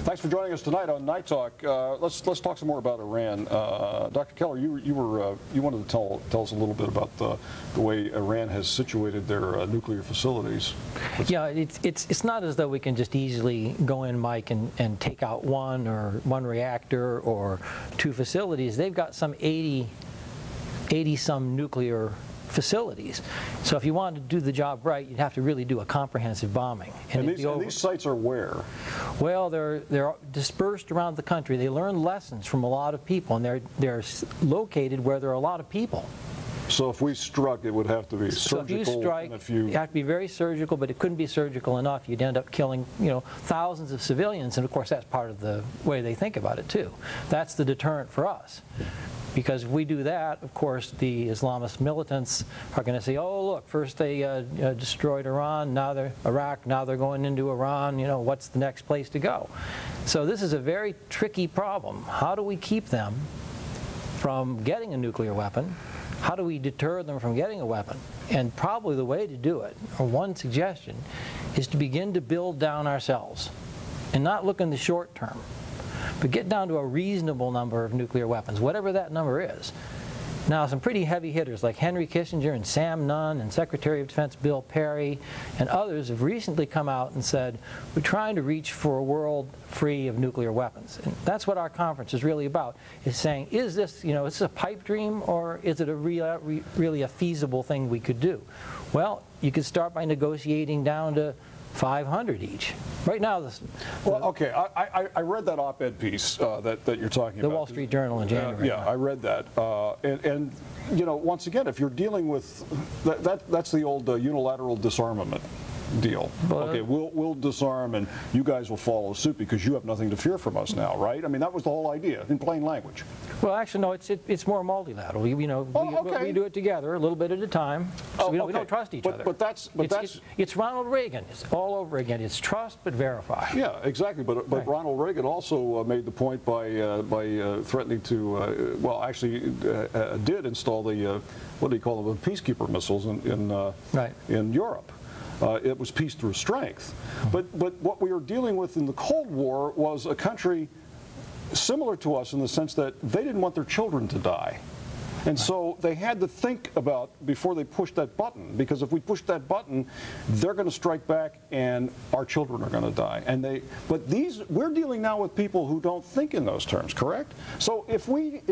Thanks for joining us tonight on Night Talk. Let's talk some more about Iran. Dr. Keller, you wanted to tell us a little bit about the way Iran has situated their nuclear facilities. Yeah, it's not as though we can just easily go in, Mike, and take out one reactor or two facilities. They've got some 80-some nuclear facilities. So if you wanted to do the job right, you'd have to really do a comprehensive bombing. And these sites are where? Well, they're dispersed around the country. They learn lessons from a lot of people, and they're located where there are a lot of people. So if we struck, it would have to be surgical. So if you strike, you have to be very surgical, but it couldn't be surgical enough. You'd end up killing, thousands of civilians, and of course that's part of the way they think about it too. That's the deterrent for us. Because if we do that, of course, the Islamist militants are going to say, oh, look, first they destroyed Iran, now they're Iraq, now they're going into Iran, what's the next place to go? So this is a very tricky problem. How do we keep them from getting a nuclear weapon? How do we deter them from getting a weapon? And probably the way to do it, or one suggestion, is to begin to build down ourselves and not look in the short term, but get down to a reasonable number of nuclear weapons, whatever that number is. Now, some pretty heavy hitters like Henry Kissinger and Sam Nunn and Secretary of Defense Bill Perry and others have recently come out and said, we're trying to reach for a world free of nuclear weapons. And that's what our conference is really about, is saying, is this, is this a pipe dream, or is it really a feasible thing we could do? Well, you could start by negotiating down to 500 each. Right now, well, okay, I read that op-ed piece that you're talking about. The Wall Street Journal in January. Yeah, I read that. And once again, if you're dealing with, that's the old unilateral disarmament deal. Okay, we'll disarm and you guys will follow suit because you have nothing to fear from us now, right? I mean, that was the whole idea, in plain language. Well, actually, no, it's more multilateral. We do it together, a little bit at a time. So we don't trust each other. It's Ronald Reagan. It's all over again. It's trust but verify. Yeah, exactly. But right. Ronald Reagan also made the point by threatening to, did install the what do you call them, the peacekeeper missiles in Europe. It was peace through strength. But what we were dealing with in the Cold War was a country similar to us in the sense that they didn't want their children to die. And so they had to think about before they pushed that button, because if we push that button, they're going to strike back and our children are going to die. But we're dealing now with people who don't think in those terms, correct? So if we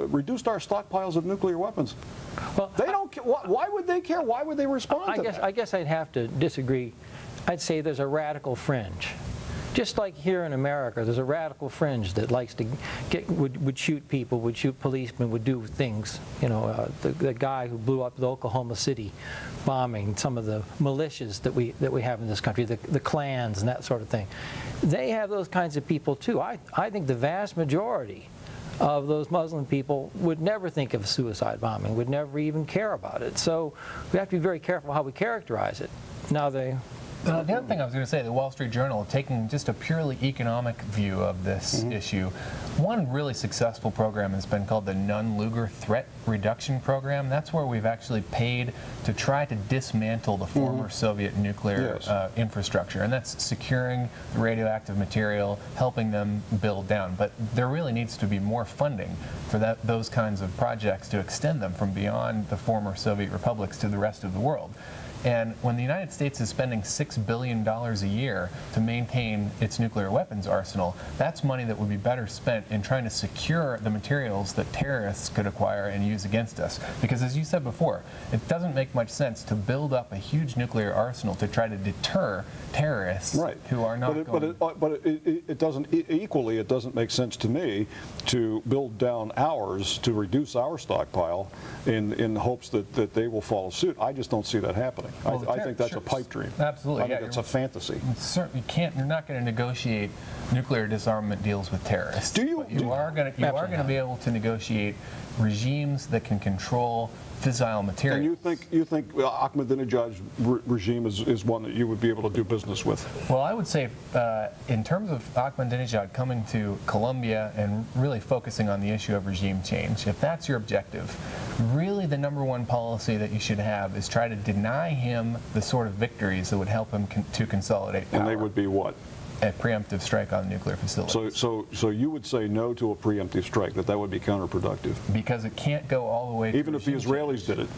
reduced our stockpiles of nuclear weapons, well, they don't. Why would they care? Why would they respond to that? I guess I'd have to disagree. I'd say there's a radical fringe. Just like here in America, there's a radical fringe that likes to would shoot people, would shoot policemen, would do things. The guy who blew up the Oklahoma City bombing, some of the militias that we have in this country, the clans and that sort of thing. They have those kinds of people too. I think the vast majority of those Muslim people would never think of suicide bombing, would never even care about it. So we have to be very careful how we characterize it. Now the other thing I was going to say, the Wall Street Journal, taking just a purely economic view of this issue, one really successful program has been called the Nunn-Lugar Threat Reduction Program. That's where we've actually paid to try to dismantle the former Soviet nuclear infrastructure, and that's securing the radioactive material, helping them build down. But there really needs to be more funding for those kinds of projects to extend them from beyond the former Soviet republics to the rest of the world. And when the United States is spending $6 billion a year to maintain its nuclear weapons arsenal, that's money that would be better spent in trying to secure the materials that terrorists could acquire and use against us. Because as you said before, it doesn't make much sense to build up a huge nuclear arsenal to try to deter terrorists who are not it doesn't, equally, it doesn't make sense to me to build down ours, to reduce our stockpile in hopes that they will follow suit. I just don't see that happening. Well, I think that's a pipe dream. Absolutely. I think it's a fantasy. You're not going to negotiate nuclear disarmament deals with terrorists. You are going to be able to negotiate regimes that can control fissile materials. And you think Ahmadinejad's regime is one that you would be able to do business with? Well, I would say in terms of Ahmadinejad coming to Colombia and really focusing on the issue of regime change, if that's your objective, really the #1 policy that you should have is try to deny him the sort of victories that would help him to consolidate power. And they would be what? a preemptive strike on nuclear facilities. So you would say no to a preemptive strike, that would be counterproductive? Because it can't go all the way to even if the Israelis did it?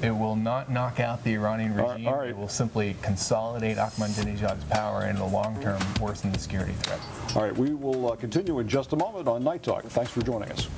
It will not knock out the Iranian regime. All right. It will simply consolidate Ahmadinejad's power and in the long term worsen the security threat. All right, we will continue in just a moment on Night Talk. Thanks for joining us.